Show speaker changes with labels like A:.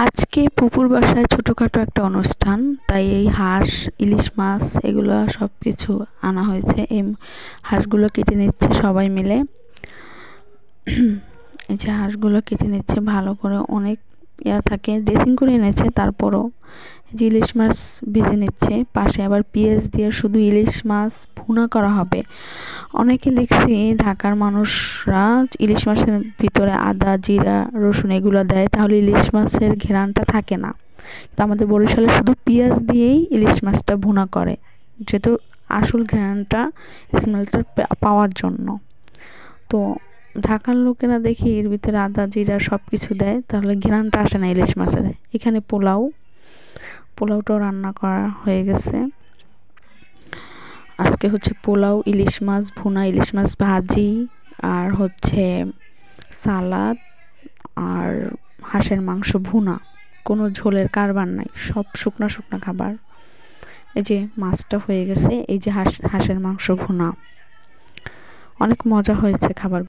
A: আজকে পুকুর বাসায় ছোটোখাটো একটা অনুষ্ঠান, তাই এই হাঁস, ইলিশ মাছ এগুলো সব কিছু আনা হয়েছে। এই হাঁসগুলো কেটে নিচ্ছে সবাই মিলে। এই যে হাঁসগুলো কেটে নিচ্ছে ভালো করে, অনেক থাকে, ড্রেসিং করে এনেছে। তারপরও যে ইলিশ মাছ ভেজে নিচ্ছে, পাশে আবার পেঁয়াজ দিয়ে শুধু ইলিশ মাছ ভুনা করা হবে। অনেকে দেখছি ঢাকার মানুষরা ইলিশ মাছের ভিতরে আদা, জিরা, রসুন এগুলো দেয়, তাহলে ইলিশ মাছের ঘ্রাণটা থাকে না। তো আমাদের বরিশালে শুধু পেঁয়াজ দিয়েই ইলিশ মাছটা ভুনা করে, যেহেতু আসল ঘ্রাণটা, স্মেলটা পাওয়ার জন্য। তো ঢাকার লোকেরা দেখি এর ভিতরে আদা, জিরা সব কিছু দেয়, তাহলে ঘ্রাণটা আসে না ইলিশ মাছের। এখানে পোলাওটাও রান্না করা হয়ে গেছে। আজকে হচ্ছে পোলাও, ইলিশ মাছ ভুনা, ইলিশ মাছ ভাজি, আর হচ্ছে সালাদ, আর হাঁসের মাংস ভুনা। কোনো ঝোলের কারবার নাই, সব শুকনা শুকনা খাবার। এই যে মাছটা হয়ে গেছে, এই যে হাঁসের মাংস ভুনা। অনেক মজা হয়েছে খাবার।